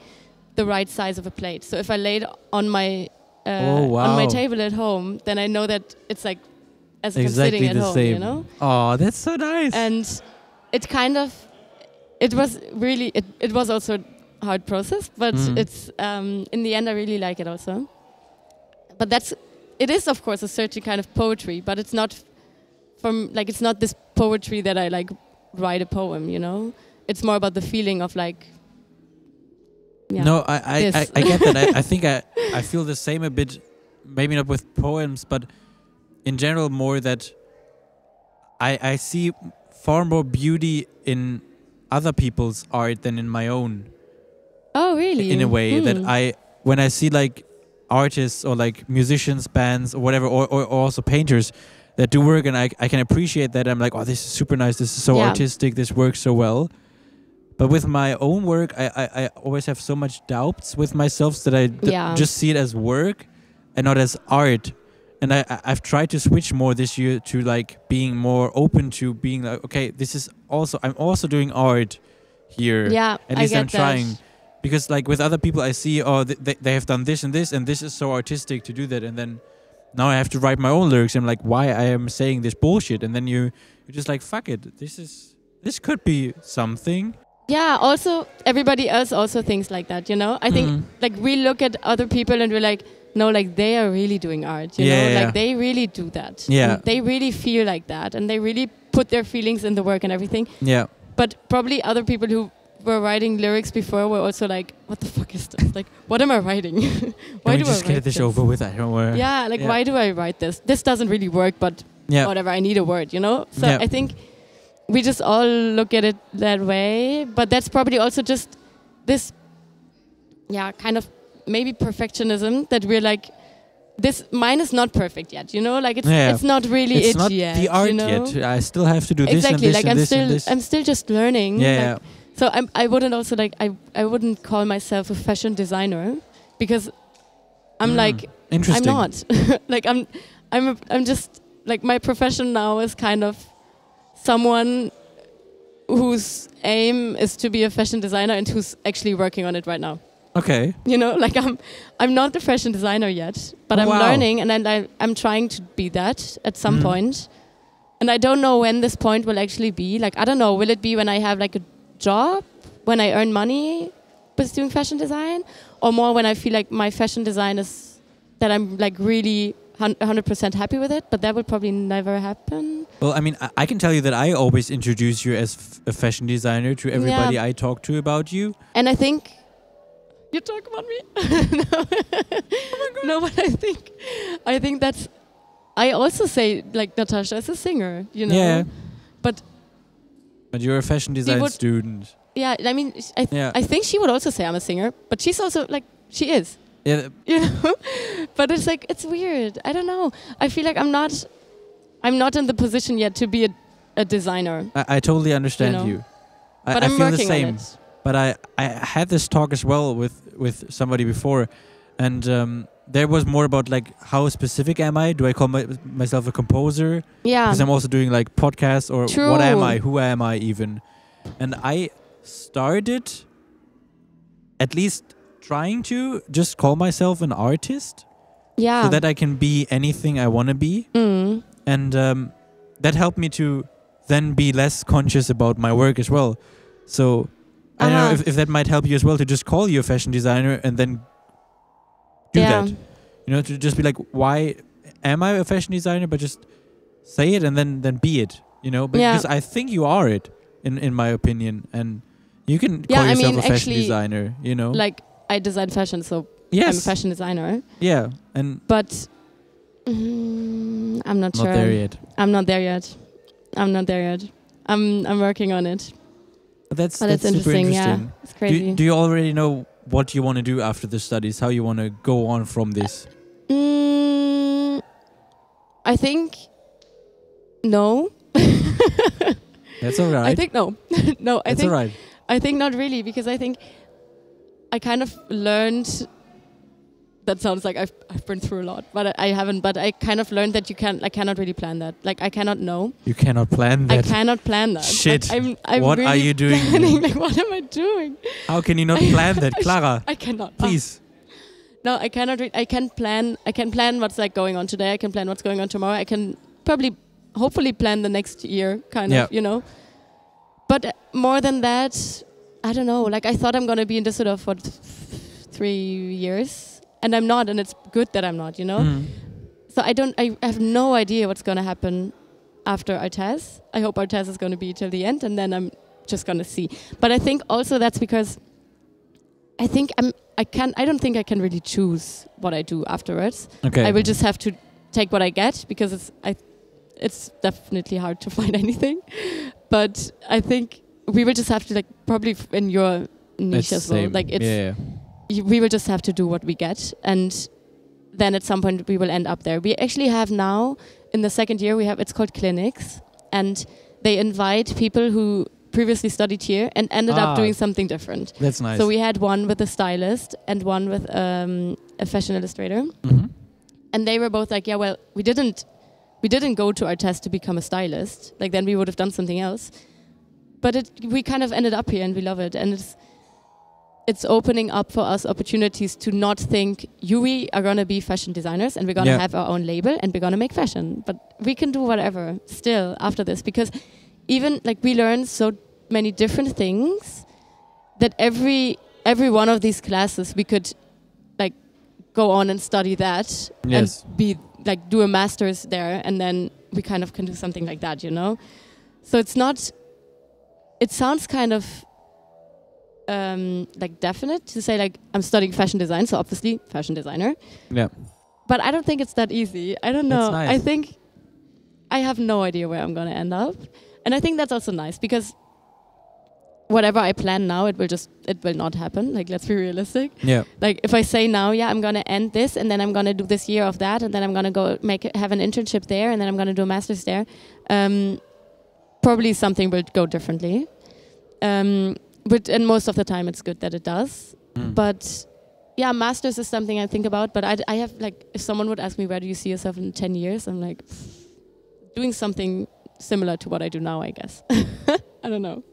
the right size of a plate. So if I laid on my on my table at home, then I know that it's like as if exactly I'm sitting at the home, same. you know? Oh, that's so nice. And it kind of, it was really, it was also a hard process, but it's, in the end I really like it also. But it is of course a certain kind of poetry, but it's not it's not this poetry that I like write a poem, you know? It's more about the feeling of like, no, I get that. I think I feel the same a bit, maybe not with poems, but in general more that I see far more beauty in other people's art than in my own. Oh, really? In a way that when I see like artists or like musicians, bands or whatever, or also painters that do work, and I can appreciate that. I'm like, oh, this is super nice. This is so artistic. This works so well. But with my own work, I always have so much doubts with myself that I just see it as work and not as art. And I've tried to switch more this year to like being more open to being like, okay, I'm also doing art here. Yeah, at least I'm trying. That. Because like with other people I see, they have done this and this is so artistic to do that. And then now I have to write my own lyrics. I'm like, why I am saying this bullshit? And then you're just like, fuck it. This could be something. Yeah, also everybody else also thinks like that, you know? I think like we look at other people and we're like, no, like they are really doing art, you know? Like they really do that. Yeah. And they really feel like that, and they really put their feelings in the work and everything. Yeah. But probably other people who were writing lyrics before were also like, what the fuck is this? Like, what am I writing? Why do I just write get this over with? I don't worry. Yeah, like why do I write this? This doesn't really work, but whatever, I need a word, you know? So I think we just all look at it that way, but that's probably also just this, kind of maybe perfectionism that we're like, mine is not perfect yet, you know? Like it's not really it's it not yet. the art you know? yet. I still have to do this and this like and this and this. I'm still just learning. Yeah. Like, so I wouldn't also like I wouldn't call myself a fashion designer because I'm like interesting. I'm not. Like I'm just like my profession now is kind of someone whose aim is to be a fashion designer and who's actually working on it right now. Okay. You know, like I'm not a fashion designer yet, but I'm learning, and I'm trying to be that at some point. And I don't know when this point will actually be. Like, I don't know, will it be when I have like a job, when I earn money with doing fashion design, or more when I feel like my fashion design is that I'm like really 100% happy with it, but that will probably never happen. Well, I mean, I can tell you that I always introduce you as a fashion designer to everybody I talk to about you. And I think you talk about me. No. Oh my God. No, but I think that's. I also say like Natasha is a singer, you know. Yeah. But you're a fashion design student. Yeah, I mean, I think she would also say I'm a singer, but she's also like she is. Yeah. You know. But it's like it's weird. I don't know. I feel like I'm not in the position yet to be a designer. I totally understand you. But I I'm feel working the same. on it. But I had this talk as well with somebody before, and there was more about like how specific am I? Do I call myself a composer? Yeah. Because I'm also doing like podcasts, or True. what am I? Who am I even? And I started at least trying to just call myself an artist. Yeah. So that I can be anything I want to be. Mm. And that helped me to then be less conscious about my work as well. So I don't know if that might help you as well, to just call you a fashion designer and then do that. You know, to just be like, why am I a fashion designer? But just say it and then be it. You know, because I think you are it, in my opinion. And you can call yourself a fashion designer, you know. Like, I design fashion, so Yes. I'm a fashion designer. Yeah, and But I'm not sure. not there yet. I'm not there yet. I'm working on it. But that's But it's super interesting. interesting. Yeah, it's crazy. Do you already know what you want to do after the studies? How you want to go on from this? I think no. That's all right. I think no. No, That's all right. I think not really, because I think I kind of learned. That sounds like I've been through a lot, but I haven't. But I kind of learned that I cannot really plan that. Like I cannot know. You cannot plan that. I cannot plan that. Shit. Like, I'm What really are you doing? planning, like, what am I doing? How can you not plan that, Clara? I cannot. Please. No, I cannot. I can plan. I can plan what's like going on today. I can plan what's going on tomorrow. I can probably, hopefully, plan the next year, kind of, you know. But more than that, I don't know. Like I thought I'm gonna be in Düsseldorf for 3 years, and I'm not, and it's good that I'm not, you know. So I have no idea what's gonna happen after our test. I hope our test is gonna be till the end, and then I'm just gonna see. But I think also that's because I don't think I can really choose what I do afterwards. Okay. I will just have to take what I get, because it's definitely hard to find anything. But I think we will just have to, like, probably in your niche as well. Like we will just have to do what we get, and then at some point we will end up there. We actually have now, in the second year, it's called clinics, and they invite people who previously studied here and ended up doing something different. That's nice. So we had one with a stylist and one with a fashion illustrator, and they were both like, yeah, well, we didn't go to our test to become a stylist. Like, then we would have done something else. But we kind of ended up here, and we love it. And it's opening up for us opportunities to not think, we are going to be fashion designers and we're going to have our own label and we're going to make fashion. But we can do whatever still after this, because even like we learn so many different things that every one of these classes we could like go on and study that and be like do a master's there, and then we kind of can do something like that, you know. So it sounds kind of like definite to say like I'm studying fashion design, so obviously fashion designer. Yeah. But I don't think it's that easy. I don't know. Nice. I think I have no idea where I'm going to end up. And I think that's also nice, because whatever I plan now, it will not happen. Like, let's be realistic. Yeah. Like, if I say now, I'm going to end this, and then I'm going to do this year of that, and then I'm going to go have an internship there, and then I'm going to do a master's there, probably something will go differently. And most of the time it's good that it does. But yeah, master's is something I think about. But I have, like, if someone would ask me, where do you see yourself in 10 years? I'm like, doing something similar to what I do now, I guess. I don't know.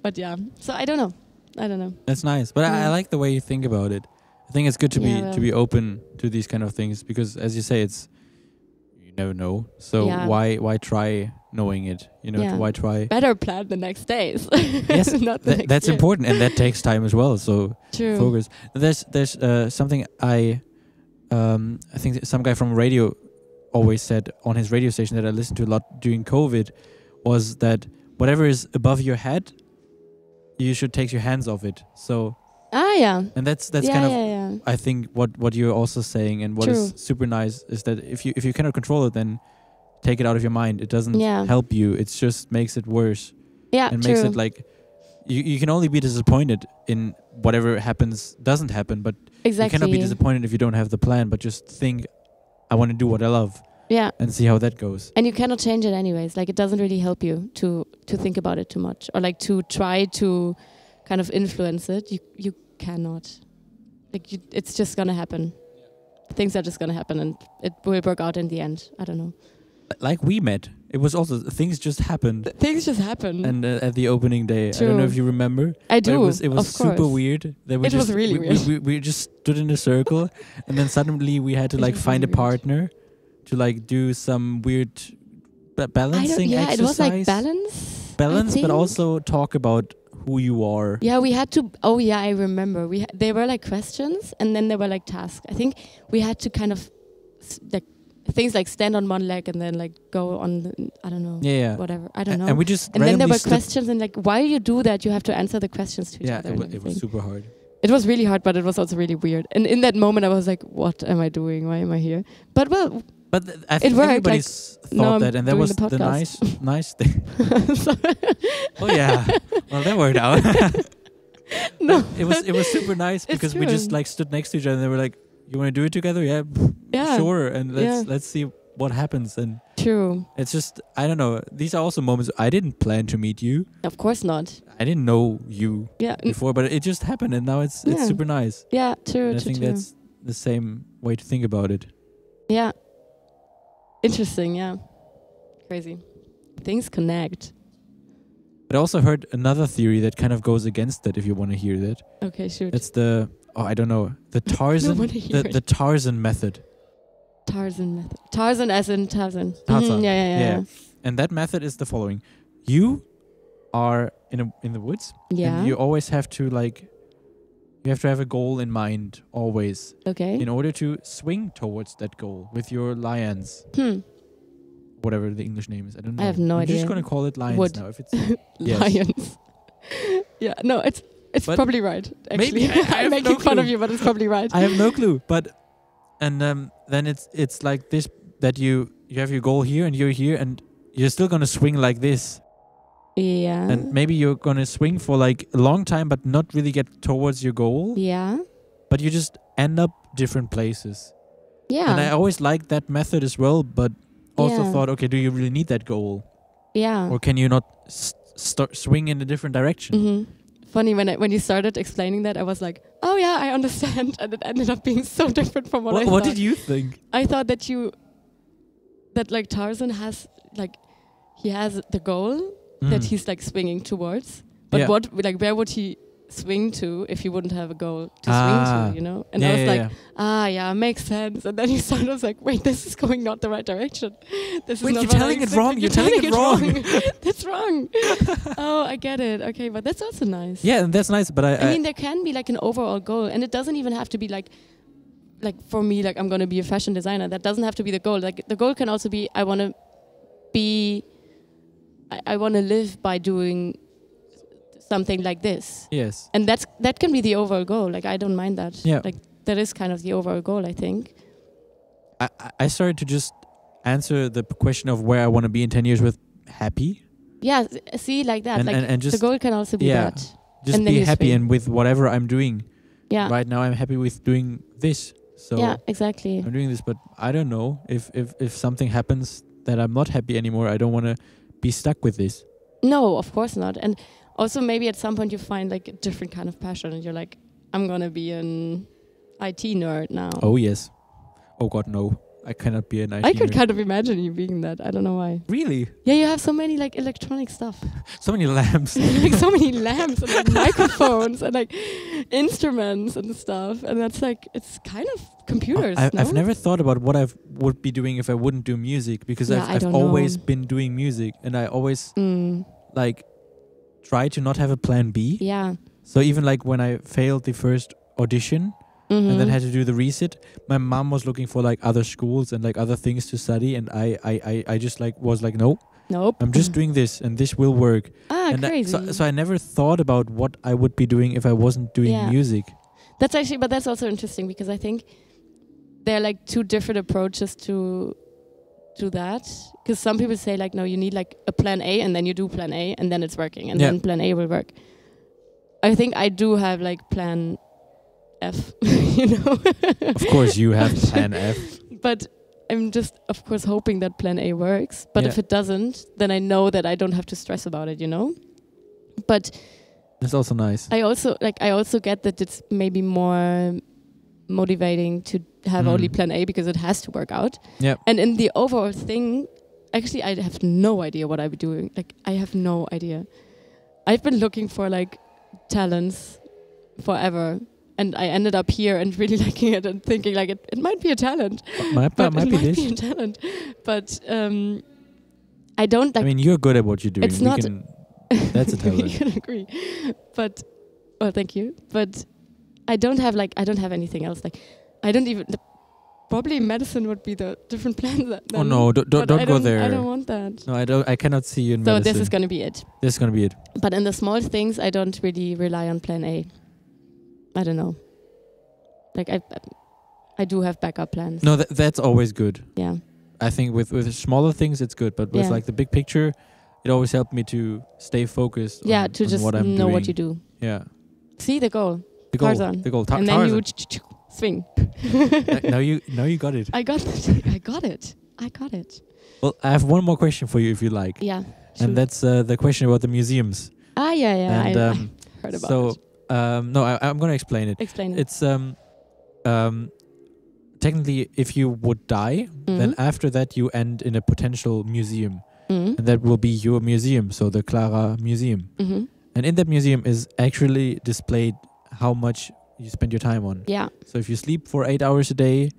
But yeah, so I don't know. That's nice. But I like the way you think about it. I think it's good to be open to these kind of things, because as you say, you never know. So why try knowing it? You know, why try? Better plan the next days. Yes, not the next that's year. Important, and that takes time as well. So focus. There's something I think some guy from radio always said on his radio station that I listened to a lot during COVID, was that whatever is above your head, you should take your hands off it. So and that's kind of I think what you're also saying, and what is super nice is that if you cannot control it, then take it out of your mind. It doesn't help you. It just makes it worse. And makes it like you can only be disappointed in whatever doesn't happen, but you cannot be disappointed if you don't have the plan, but just think, I want to do what I love. And see how that goes. And you cannot change it anyways. Like, it doesn't really help you to think about it too much, or like to try to kind of influence it. You cannot. Like, it's just gonna happen. Things are just gonna happen, and it will work out in the end. I don't know. Like we met. It was also, things just happened. Things just happened. And at the opening day, I don't know if you remember. I do. It was super weird. It was really weird. We just stood in a circle, and then suddenly we had to like find a partner to like do some weird balancing exercise. It was like balance, but also talk about who you are. Yeah, we had to. Oh yeah, I remember. They were like questions, and then there were like tasks. I think we had to kind of like things like stand on one leg and then like go on. I don't know. Yeah. Whatever. I don't know. And we just. And then there were questions, and like while you do that, you have to answer the questions to each other. Yeah, it was super hard. it was really hard, but it was also really weird. And in that moment, I was like, "What am I doing? Why am I here?" But well, But I think worked, everybody's now thought I'm that, and that doing was the the podcast. nice thing. Oh yeah, well that worked out. No, it was super nice because we just true. like stood next to each other and they were like, "You want to do it together? Yeah, Yeah. sure." And Yeah. let's see what happens. And True. it's just, I don't know. These are also moments I didn't plan to meet you. Of course not. I didn't know you Yeah. before, but it just happened, and now it's Yeah. super nice. Yeah. True. And I True. think True. that's the same way to think about it. Yeah. Interesting. Yeah. Crazy. Things connect. But I also heard another theory that kind of goes against that. If you want to hear that, Okay. Shoot. it's the I don't know, the Tarzan, wanna hear the Tarzan method. Tarzan method. Tarzan as in Tarzan. Tarzan. Mhm, yeah. And that method is the following: you are in the woods, Yeah. and you always have to you have to have a goal in mind always Okay. in order to swing towards that goal with your lions, whatever the English name is. I don't know. I have no I'm idea. just gonna call it lions Wood. now. If it's Yes. Lions. Yeah. No, it's But probably right. Actually, maybe I have I'm making no fun of clue. you, but it's probably right. I have no clue, but then it's like this, that you have your goal here and you're here and you're still gonna swing like this, Yeah. and maybe you're gonna swing for like a long time but not really get towards your goal, Yeah. but you just end up different places. Yeah. And I always liked that method as well, but also Yeah. thought, okay, do you really need that goal, Yeah. or can you not start swing in a different direction? Mm-hmm. Funny when you started explaining that, I was like, oh yeah, I understand, and it ended up being so different from what I thought. What did you think? I thought that like Tarzan has like he has the goal that he's like swinging towards, but Yeah. where would he swing to if he wouldn't have a goal to Ah. swing to, you know? And Yeah, I was yeah, like, yeah, makes sense. And then you started, I was like, wait, this is going not the right direction. This Wait, is not you're what I telling it expected. wrong. You're telling it wrong. That's wrong. Oh, I get it. Okay, but that's also nice. Yeah, and that's nice, but I mean, there can be like an overall goal, and it doesn't even have to be like for me, like I'm gonna be a fashion designer. That doesn't have to be the goal. Like the goal can also be I wanna live by doing something like this, yes. and that can be the overall goal. Like I don't mind that. Yeah. Like that is kind of the overall goal, I think. I started to just answer the question of where I want to be in 10 years with happy. Yeah, see, like that. And- like and just- the goal can also be yeah. that. Just And then be you happy swing. and with whatever I'm doing. Yeah. Right now I'm happy with doing this. So Yeah, exactly. I'm doing this, but I don't know if something happens that I'm not happy anymore. I don't want to be stuck with this. No, of course not. And also maybe at some point you find like a different kind of passion and you're like, I'm gonna be an IT nerd now. Oh yes. Oh God, no. I cannot be an IT I could nerd. kind of imagine you being that. I don't know why. Really? Yeah, you have so many like electronic stuff. So many lamps. Like so many lamps and like microphones and like instruments and stuff. And that's like, it's kind of computers, no? I've never thought about what I would be doing if I wouldn't do music, because Yeah, I I've don't always know. been doing music, and I always Mm, like try to not have a plan B. yeah. So even like when I failed the first audition and then had to do the resit, my mom was looking for like other schools and like other things to study, and I just like was like, no, Nope. I'm just doing this and this will work. And crazy. so I never thought about what I would be doing if I wasn't doing Yeah. music. That's actually, but that's also interesting because I think there are like two different approaches to that. Because some people say like, no, you need like a plan A and then you do plan A and then it's working and Yeah. then plan A will work. I think I do have like plan F, you know. Of course you have plan F. But I'm just, of course, hoping that plan A works. But Yeah. if it doesn't, then I know that I don't have to stress about it, you know. But That's also nice. I also get that it's maybe more motivating to have only plan A because it has to work out. Yeah. And in the overall thing, actually, I have no idea what I'll be doing. Like, I have no idea. I've been looking for like talents forever, and I ended up here and really liking it and thinking like it might be a talent. Might But be it might this. be a talent. But I don't like. I mean, you're good at what you're doing. It's not- That's a We talent. can agree. But well, thank you. But I don't have anything else. Like I don't even. Probably medicine would be the different plan. Then. Oh no, But don't I go there. I don't want that. No, I don't. I cannot see you in So medicine. this is gonna be it. This is gonna be it. But in the small things, I don't really rely on plan A. I don't know. Like I do have backup plans. No, that's always good. Yeah. I think with smaller things it's good, but with like the big picture, it always helped me to stay focused. Yeah, on, to on just what I'm know doing. what you do. Yeah. See the goal. The goal. Tarzan. The goal. And then Tarzan. you swing. Now you got it. I got it. I got it. Well, I have one more question for you if you like. Yeah. And that's the question about the museums. Yeah. And, I heard about it. No, I'm going to explain it. Explain it. It's technically, if you would die, then after that you end in a potential museum, and that will be your museum, so the Clara Museum. And in that museum is actually displayed how much you spend your time on. Yeah. So if you sleep for 8 hours a day,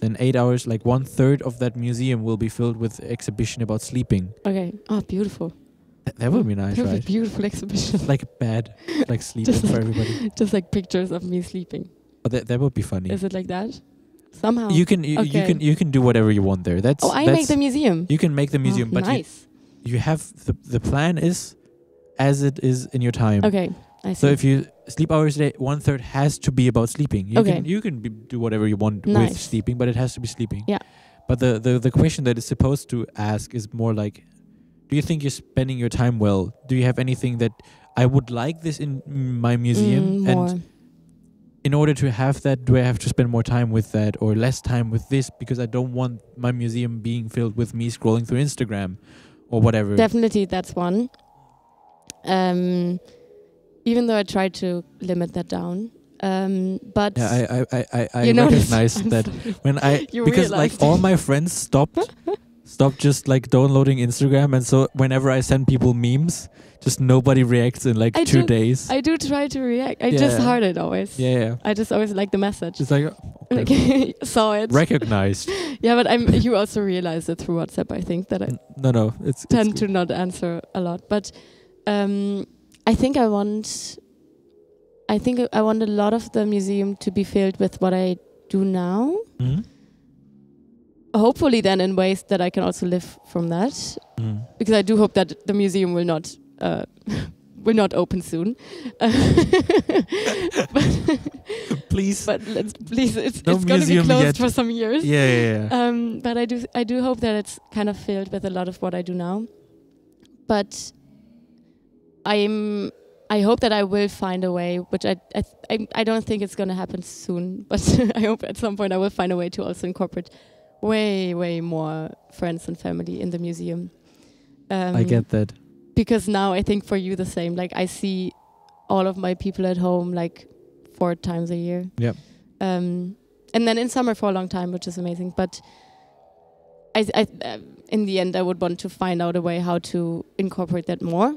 then 8 hours, like 1/3 of that museum will be filled with exhibition about sleeping. Okay. Oh, beautiful. That would be nice, That would be right? beautiful exhibition. Like bad, like sleeping Just for like- everybody. Just like pictures of me sleeping. Oh, that would be funny. Is it like that? Somehow. You can do whatever you want there. That's I make the museum. You can make the museum, but nice. you have the plan is as it is in your time. Okay, I see. So if you sleep hours a day, 1/3 has to be about sleeping. You can do whatever you want with Nice. sleeping, but it has to be sleeping. Yeah. But the question that is supposed to ask is more like, do you think you're spending your time well? Do you have anything that I would like this in my museum? More. And in order to have that, do I have to spend more time with that or less time with this? Because I don't want my museum being filled with me scrolling through Instagram or whatever. Definitely, that's one. Even though I try to limit that down, but Yeah, I You notice- recognize I'm that sorry. when You because like realized. all my friends stopped just like downloading Instagram, and so whenever I send people memes, just nobody reacts in like I 2 do- days. I do try to react. I just Yeah. heart it always. Yeah. I just always like the message. It's like Like, okay. saw it. Recognized. Yeah, but you also realize it through WhatsApp. I think that I No, it's tend to not answer a lot, but I think I want a lot of the museum to be filled with what I do now. Mhm. Hopefully, then in ways that I can also live from that, Mhm. because I do hope that the museum will not open soon. Please. But please, it's No going to be museum closed yet. for some years. Yeah. But I do hope that it's kind of filled with a lot of what I do now. But I hope that I will find a way, which I don't think it's going to happen soon, but I hope at some point I will find a way to also incorporate way more friends and family in the museum. I get that. Because now I think for you the same. Like I see all of my people at home like 4 times a year. Yep. And then in summer for a long time, which is amazing. But I in the end, I would want to find out a way how to incorporate that more.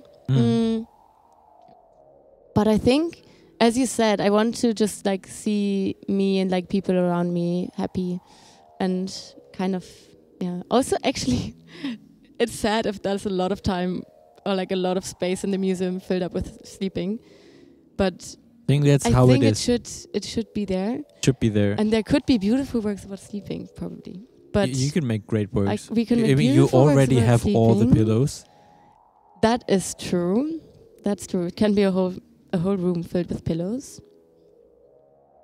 But I think, as you said, I want to just like see me and like people around me happy, and kind of Also, actually, it's sad if there's a lot of time or like a lot of space in the museum filled up with sleeping, but I think that's I how think it is. It should be there, Should be there. and there could be beautiful works about sleeping, probably. But you can make great works. we can I make mean, you beautiful works already about have all the sleeping. pillows. That is true. That's true. It can be a whole room filled with pillows.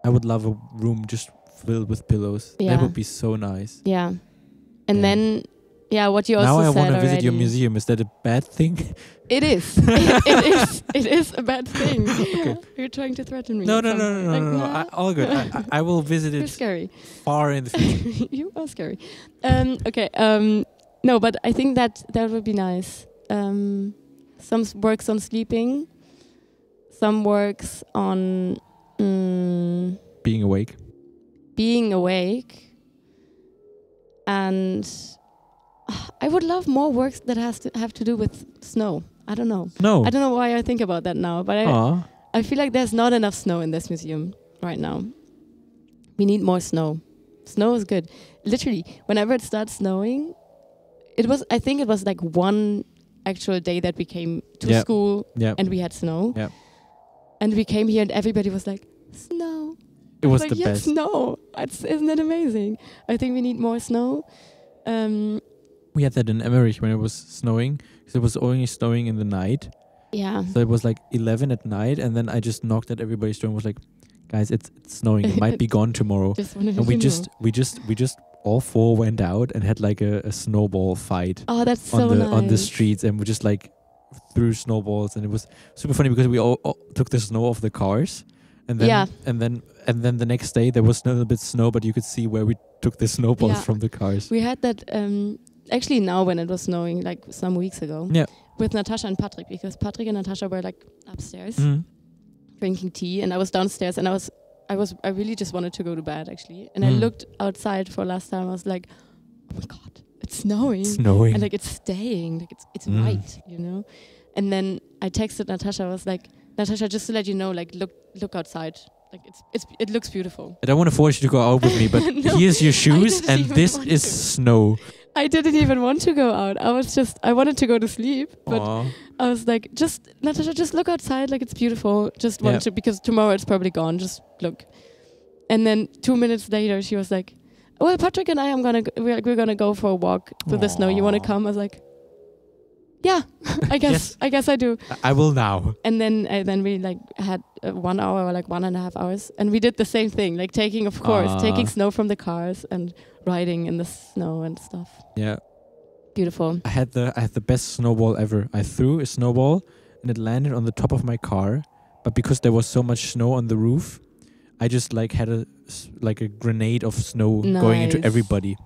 I would love a room just filled with pillows. Yeah. That would be so nice. Yeah, and Yeah. then what you also Now I said want to visit your already. museum. Is that a bad thing? It is. It is. It is a bad thing. Okay. You're trying to threaten me. No. Like, All good. I will visit You're it scary. far in the future. You are scary. Okay. No, but I think that would be nice. Some works on sleeping. Some works on Being awake. being awake. And I would love more works that have to do with snow. I don't know. No. I don't know why I think about that now, but Aw. I feel like there's not enough snow in this museum right now. We need more snow. Snow is good. Literally, whenever it starts snowing, I think it was like one actual day that we came to Yep. school Yeah. and we had snow. Yep. And we came here and everybody was like, snow. It was Like, the yes, best. snow. Isn't it amazing? I think we need more snow. We had that in Emmerich when it was snowing. Because it was only snowing in the night. Yeah. So it was like 11 at night. And then I just knocked at everybody's door and was like, guys, it's snowing. It might be gone tomorrow. Just wanted And to we know. just all four went out and had like a snowball fight Oh, that's so on nice. the streets, and we just like threw snowballs, and it was super funny because we all took the snow off the cars, and then Yeah. and then the next day there was a little bit snow, but you could see where we took the snowballs Yeah. from the cars. We had that actually now when it was snowing, like some weeks ago. Yeah. With Natasha and Patrick, because Patrick and Natasha were like upstairs Mhm. drinking tea, and I was downstairs, and I really just wanted to go to bed actually, and I Mm. looked outside for last time. I was like, oh my god, it's snowing, Snowing. and like it's staying, like it's Mm. white, you know. And then I texted Natasha. I was like, Natasha, just to let you know, like look outside, like it looks beautiful. I don't want to force you to go out with me, but No, here's your shoes, didn't and even this want is to. snow. I didn't even want to go out. I wanted to go to sleep, but Aw. I was like, Natasha, just look outside, like it's beautiful. Just Yeah. want to, because tomorrow it's probably gone. Just look. And then 2 minutes later, she was like, well, Patrick and I, we're gonna go for a walk through the snow. You want to Aw. come? I was like, yeah, I guess, Yes. I guess I do. I will now. And then we like had 1 hour or like 1.5 hours, and we did the same thing, like taking snow from the cars and riding in the snow and stuff. Yeah. Beautiful. I had the best snowball ever. I threw a snowball and it landed on the top of my car, but because there was so much snow on the roof, I just like had a grenade of snow going into Nice. everybody.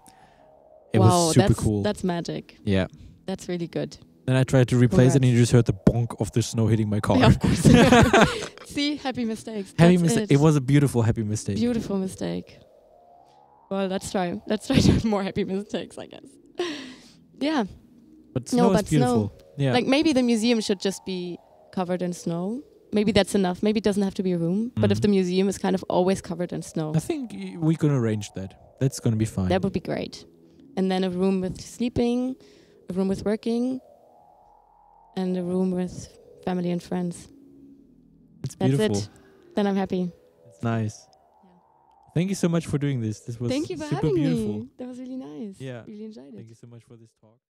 It wow, was super that's cool. That's magic. Yeah. That's really good. Then I tried to replace it, and you Congrats. just heard the bonk of the snow hitting my car. Yeah, of course. See, happy mistakes. Happy That's mistake. It was a beautiful happy mistake. beautiful mistake. Well, let's try to have more happy mistakes, I guess. Yeah. But snow is but beautiful. Yeah. Like maybe the museum should just be covered in snow. Maybe that's enough. Maybe it doesn't have to be a room. But if Mhm. the museum is kind of always covered in snow, I think we can arrange that. That's gonna be fine. that would be great. And then a room with sleeping, a room with working, and a room with family and friends. It's That's beautiful. it. Then I'm happy. It's nice. Thank you so much for doing this. This was Thank you for super having beautiful. me. That was really nice. Yeah. Really enjoyed it. Thank you so much for this talk.